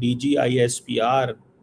DGISPR,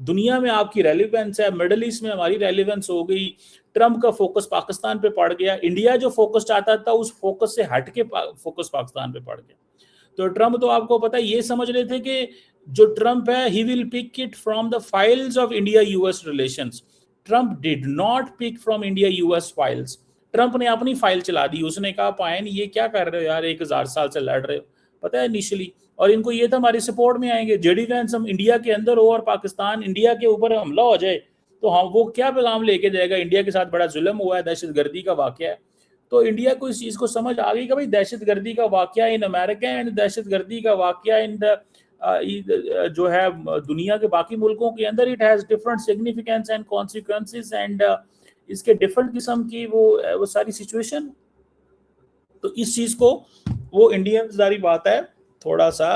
دنیا میں آپ کی ریلیونس ہے, مڈل ایسٹ میں ہماری ریلیونس ہو گئی, ٹرمپ کا فوکس پاکستان پہ پڑ گیا, انڈیا جو فوکس چاہتا تھا اس فوکس سے ہٹ کے فوکس پاکستان پہ پڑ گیا. تو ٹرمپ تو آپ کو پتا یہ سمجھ رہے تھے کہ جو ٹرمپ ہے he will pick it from the files of India US relations. Trump did not pick from India US files. Trump نے اپنی فائل چلا دی, اس نے کہا پائن یہ کیا کر رہے ہو یار, 1000 سال سے لڑ رہے ہو, پتا ہے انیشلی, اور ان کو یہ تھا ہماری سپورٹ میں آئیں گے, جے ڈی وینس ہم انڈیا کے اندر ہو اور پاکستان انڈیا کے اوپر حملہ ہو جائے تو ہم وہ کیا پیغام لے کے جائے گا, انڈیا کے ساتھ بڑا ظلم ہوا ہے, دہشت گردی کا واقعہ ہے. تو انڈیا کو اس چیز کو سمجھ آ گئی کہ بھائی دہشت گردی کا واقعہ ان امریکہ اینڈ دہشت گردی کا واقعہ ان جو ہے دنیا کے باقی ملکوں کے اندر it has different significance and consequences and اس کے ڈفرنٹ قسم کی وہ ساری سچویشن. تو اس چیز کو وہ انڈین ظاہری بات ہے تھوڑا سا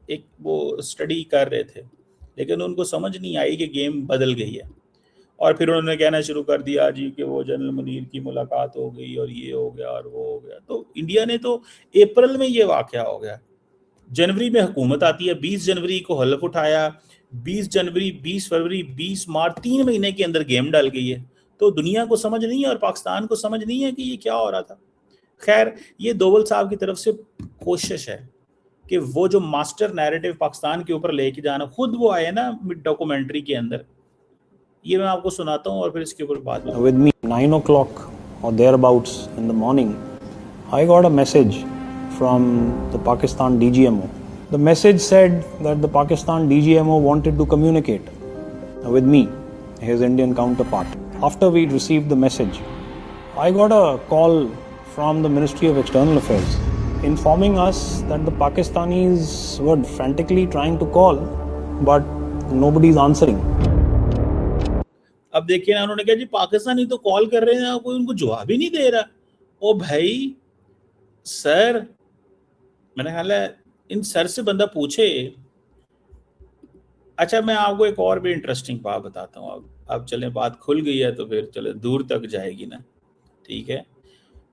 ایک وہ اسٹڈی کر رہے تھے, لیکن ان کو سمجھ نہیں آئی کہ گیم بدل گئی ہے. اور پھر انہوں نے کہنا شروع کر دیا جی کہ وہ جنرل منیر کی ملاقات ہو گئی اور یہ ہو گیا اور وہ ہو گیا. تو انڈیا نے تو اپریل میں یہ واقعہ ہو گیا, جنوری میں حکومت آتی ہے, 20 جنوری کو حلف اٹھایا, 20 جنوری 20 فروری 20 مارچ 3 مہینے کے اندر گیم ڈال گئی ہے. تو دنیا کو سمجھ نہیں ہے اور پاکستان کو سمجھ نہیں ہے کہ یہ کیا ہو رہا تھا. خیر یہ دوول صاحب کی طرف سے کوشش ہے کہ وہ جو ماسٹر نیریٹو پاکستان کے اوپر لے کے جانا, خود وہ آئے نا ڈاکومنٹری کے اندر, یہ میں آپ کو سناتا ہوں اور پھر اس کے اوپر بات. With me 9 o'clock or thereabouts in the morning, I got a message from the Pakistan DGMO. The message said that the Pakistan DGMO wanted to communicate with me, his Indian counterpart. After we received the message, I got a call from the Ministry of External Affairs informing us that the Pakistanis were frantically trying to call, but nobody is answering. اب دیکھیں نا, انہوں نے کہا جی پاکستانی تو کال کر رہے ہیں, کوئی ان کو جواب ہی نہیں دے رہا. او بھائی سر, میں نے خیال ہے ان سر سے بندہ پوچھے. اچھا میں آپ کو ایک اور بھی انٹرسٹنگ بات بتاتا ہوں. اب چلیں بات کھل گئی ہے تو پھر چلے دور تک جائے گی نا, ٹھیک ہے,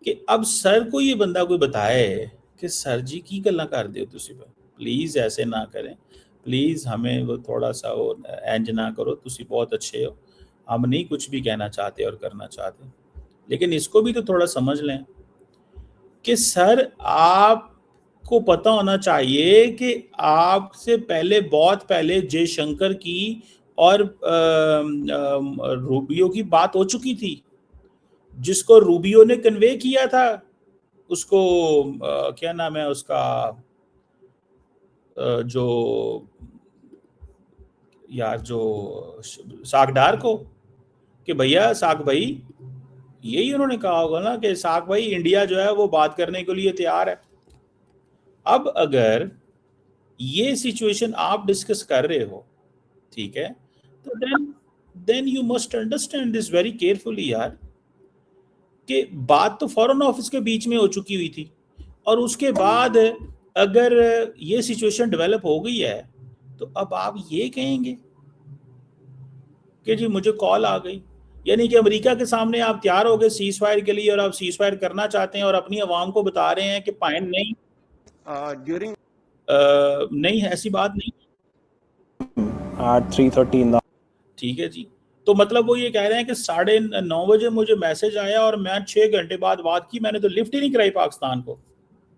کہ اب سر کو یہ بندہ کوئی بتائے کہ سر جی کی گلا کر دیو تسی, پلیز ایسے نہ کریں, پلیز ہمیں وہ تھوڑا سا وہ اینج نہ کرو, تسی بہت اچھے ہو, ہم نہیں کچھ بھی کہنا چاہتے اور کرنا چاہتے, لیکن اس کو بھی تو تھوڑا سمجھ لیں کہ سر آپ کو پتہ ہونا چاہیے کہ آپ سے پہلے بہت پہلے جے شنکر کی اور روبیو کی بات ہو چکی تھی, جس کو روبیو نے کنوے کیا تھا, اس کو کیا نام ہے اس کا, جو یار جو ساکڈار کو, کہ بھیا ساک بھائی, یہی انہوں نے کہا ہوگا نا کہ ساک بھائی انڈیا جو ہے وہ بات کرنے کے لیے تیار ہے. اب اگر یہ سچویشن آپ ڈسکس کر رہے ہو, ٹھیک ہے, تو then you must understand this very carefully یار, کہ بات تو فورن آفس کے بیچ میں ہو چکی ہوئی تھی, اور اس کے بعد اگر یہ سچویشن ڈیولپ ہو گئی ہے تو اب آپ یہ کہیں گے کہ جی مجھے کال آ گئی, یعنی کہ امریکہ کے سامنے آپ تیار ہو گئے سیز فائر کے لیے اور آپ سیز فائر کرنا چاہتے ہیں اور اپنی عوام کو بتا رہے ہیں کہ پائن نہیں, نہیں ایسی بات نہیں, 3:30 ٹھیک ہے جی. تو مطلب وہ یہ کہہ رہے ہیں کہ 9:30 بجے مجھے میسج آیا اور میں 6 گھنٹے بعد بات کی, میں نے تو لفٹ ہی نہیں کرائی پاکستان کو.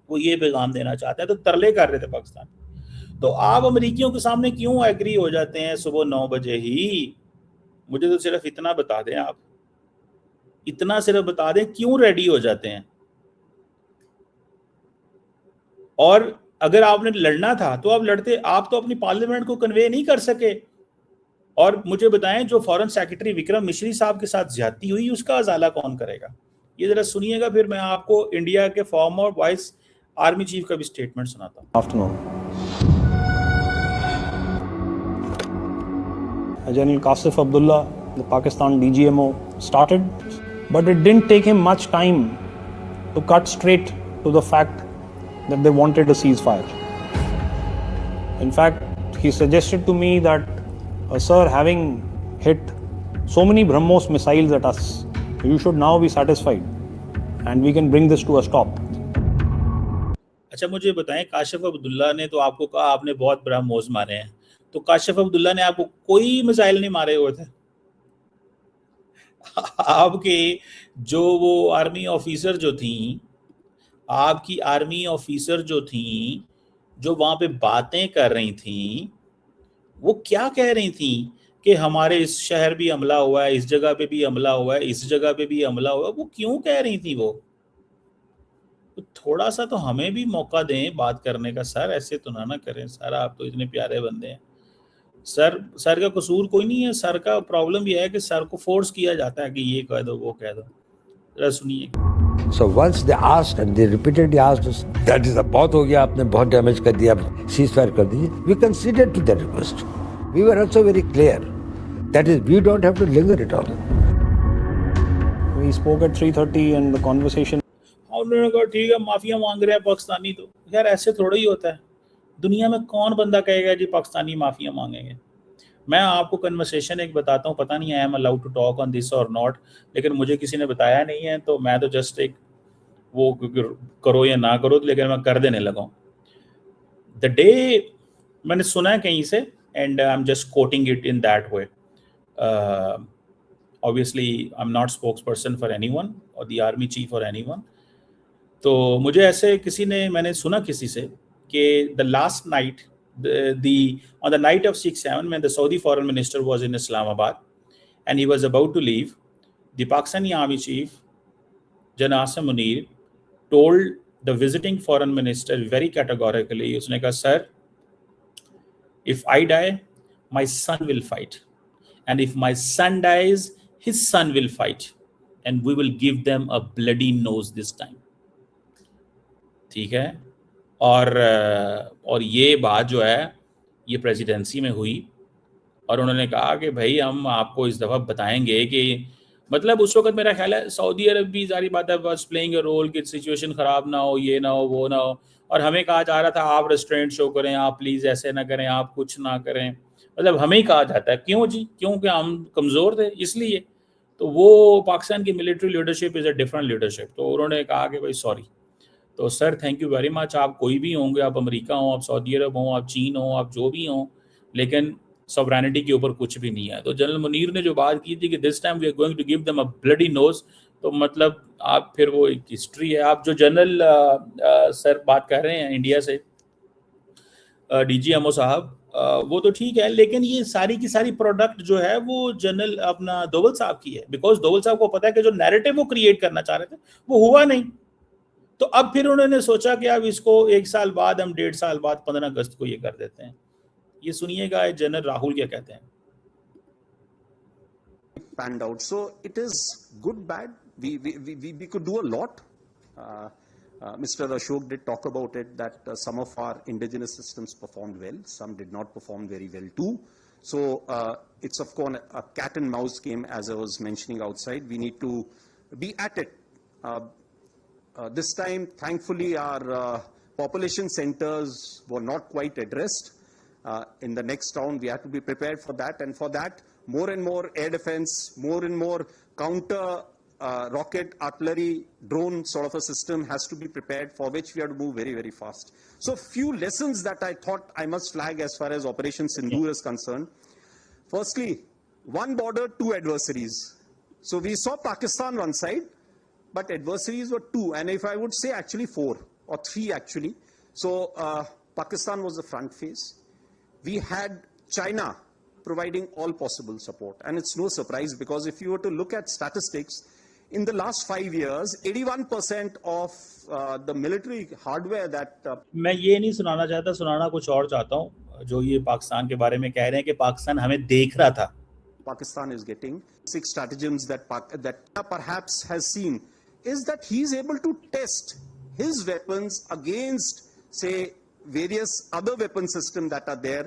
وہ یہ پیغام دینا چاہتے ہیں, تو ترلے کر رہے تھے پاکستان. تو آپ امریکیوں کے سامنے کیوں ایگری ہو جاتے ہیں صبح 9 بجے ہی؟ مجھے تو صرف اتنا بتا دیں, آپ اتنا صرف بتا دیں کیوں ریڈی ہو جاتے ہیں. اور اگر آپ نے لڑنا تھا تو آپ لڑتے, آپ تو اپنی پارلیمنٹ کو کنوے نہیں کر سکے. اور مجھے بتائیں جو فورن سیکرٹری وکرم مشری صاحب کے ساتھ زیادتی ہوئی اس کا ازالہ کون کرے گا؟ یہ ذرا سنیے گا, پھر میں آپ کو انڈیا کے فارمر وائس آرمی چیف کا بھی سٹیٹمنٹ سناتا ہوں. afternoon, General Qasif Abdullah, the Pakistan DGMO, started, but it didn't take him much time to cut straight to the fact that they wanted a ceasefire. In fact, he suggested to me that, sir, having hit so many BrahMos missiles at us, you should now be satisfied and we can bring this to a stop. اچھا مجھے بتائیں, کاشف عبداللہ نے تو آپ کو کہا آپ نے بہت برہموز مارے ہیں, تو کاشف عبداللہ نے آپ کو کوئی میزائل نہیں مارے ہوئے تھے. آپ کے جو وہ آرمی آفیسر جو تھیں، آپ کی آرمی آفیسر جو تھیں، جو وہاں پہ باتیں کر رہی تھیں، وہ کیا کہہ رہی تھیں کہ ہمارے اس شہر بھی حملہ ہوا ہے، اس جگہ پہ بھی حملہ ہوا ہے، اس جگہ پہ بھی حملہ ہوا ہے. وہ کیوں کہہ رہی تھیں؟ وہ تھوڑا سا تو ہمیں بھی موقع دیں بات کرنے کا. سر ایسے تو نہ کریں سر، آپ تو اتنے پیارے بندے ہیں. سر کا قصور کوئی نہیں ہے. سر کا پرابلم یہ ہے کہ سر کو فورس کیا جاتا ہے کہ یہ کہہ دو وہ کہہ دو. ذرا سنیے. So once they asked and they repeatedly asked us, that is بہت ہو گیا، آپ نے بہت ڈیمیج کر دیا، سیز فائر کر دیجیے. We conceded to that request. We were also very clear. That is, we don't have to linger it all. We spoke at 3:30 and the conversation. انہوں نے کہا ٹھیک ہے مافیا مانگ رہے ہیں پاکستانی. تو یار ایسے تھوڑا ہی ہوتا ہے. دنیا میں کون بندہ کہے گا جی پاکستانی مافیا مانگیں گے؟ میں آپ کو کنورسیشن ایک بتاتا ہوں، پتہ نہیں I am allowed to talk on this اور ناٹ، لیکن مجھے کسی نے بتایا نہیں ہے تو میں تو جسٹ ایک وہ کرو یا نہ کرو، لیکن میں کر دینے لگا ہوں. دا ڈے میں نے سنا ہے کہیں سے، and I am just quoting it in that way. obviously I'm not spokesperson for anyone or the army chief or anyone. تو مجھے ایسے کسی نے، میں نے سنا کسی سے کہ the last night on the night of 6/7 when the Saudi foreign minister was in Islamabad and he was about to leave, the Pakistani army chief Janaab Asim Munir told the visiting foreign minister very categorically, usne kaha, sir, if I die my son will fight, and if my son dies his son will fight, and we will give them a bloody nose this time. ٹھیک ہے. اور یہ بات جو ہے یہ presidency میں ہوئی، اور انہوں نے کہا کہ بھائی ہم آپ کو اس دفعہ بتائیں گے کہ مطلب اس وقت میرا خیال ہے سعودی عرب بھی ظاہری بات ہے واز پلئنگ اے رول کہ سچویشن خراب نہ ہو، یہ نہ ہو وہ نہ ہو، اور ہمیں کہا جا رہا تھا آپ ریسٹرینٹ شو کریں، آپ پلیز ایسے نہ کریں، آپ کچھ نہ کریں. مطلب ہمیں ہی کہا جاتا ہے. کیوں جی؟ کیونکہ ہم کمزور تھے اس لیے. تو وہ پاکستان کی military leadership is a different leadership. تو انہوں نے کہا کہ بھائی سوری. تو sir thank you very much. آپ کوئی بھی ہوں گے، آپ امریکہ ہوں، آپ سعودی عرب ہوں، آپ چین ہوں، آپ جو بھی ہوں، لیکن سوورینٹی کے اوپر کچھ بھی نہیں ہے. تو جنرل منیر نے جو بات کی تھی کہ this time we are going to give them a bloody nose, تو مطلب آپ پھر وہ ایک ہسٹری ہے. آپ جو جنرل سر بات کر رہے ہیں انڈیا سے، ڈی جی ایم او صاحب، وہ تو ٹھیک ہے، لیکن یہ ساری کی ساری پروڈکٹ جو ہے وہ جنرل اپنا دوول صاحب کی ہے. بیکاز دوول صاحب کو پتا ہے کہ جو نیریٹو وہ کریٹ کرنا چاہ رہے تھے وہ ہوا نہیں. تو اب پھر انہوں نے سوچا کہ اب اس کو 1 سال بعد، ہم 1.5 سال بعد 15 اگست کو یہ کر دیتے ہیں. یہ سنیے گا جنرل راہل کیا کہتے ہیں. Panned out. So it is good, bad. We could do a lot. Mr. Ashok did talk about it, that some of our indigenous systems performed well, some did not perform very well too. So it's of course a cat and mouse game, as I was mentioning outside. We need to be at it. This time, thankfully, our population centers were not quite addressed. In the next round, we have to be prepared for that, and for that, more and more air defense, more and more counter rocket, artillery, drone sort of a system has to be prepared, for which we have to move very, very fast. So few lessons that I thought I must flag as far as Operation Sindoor is concerned. Firstly, one border, two adversaries. So we saw Pakistan one side, but adversaries were two, and if I would say actually 4 or 3 actually. So Pakistan was the front face. We had China providing all possible support, and it's no surprise, because if you were to look at statistics, in the last 5 years, 81% of the military hardware that میں یہ نہیں سنانا چاہتا، سنانا کچھ اور چاہتا ہوں. جو یہ پاکستان کے بارے میں کہہ رہے ہیں کہ پاکستان ہمیں دیکھ رہا تھا. Pakistan is getting 6 stratagems that perhaps has seen is that he is able to test his weapons against, say, various other weapon systems that are there.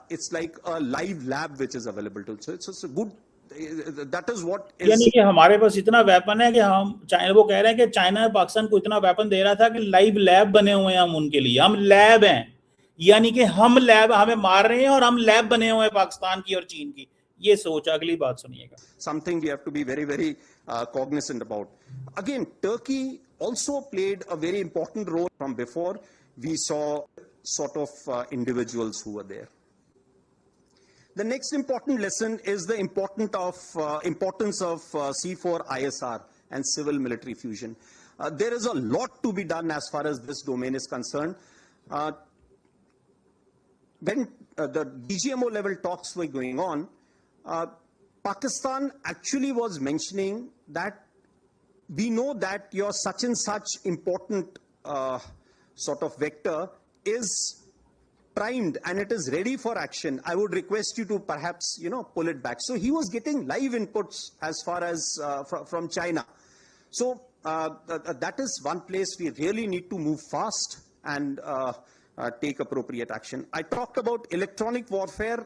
It's like a live lab which is available to. So it's a good. That is what is. یعنی کہ ہمارے پاس اتنا weapon ہے کہ ہم وہ کہہ رہے ہیں کہ چائنا پاکستان کو اتنا ویپن دے رہا تھا کہ لائیو لیب بنے ہوئے ہیں ہم ان کے لیے. ہم لیب ہیں، یعنی کہ ہم لیب، ہمیں مار رہے ہیں اور ہم لیب بنے ہوئے ہیں پاکستان کی اور چین کی. یہ سوچ. اگلی بات سنیے گا. Something we have to be very, very cognizant about. Again, Turkey also played a very important role from before. We saw sort of individuals who were there. The next important lesson is the importance of C4ISR and civil military fusion. There is a lot to be done as far as this domain is concerned. When the DGMO level talks were going on, Pakistan actually was mentioning that we know that your such and such important sort of vector is primed and it is ready for action. I would request you to perhaps, pull it back. So he was getting live inputs as far as from China. So that is one place we really need to move fast and take appropriate action. I talked about electronic warfare.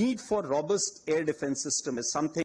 need for robust air defense system is something.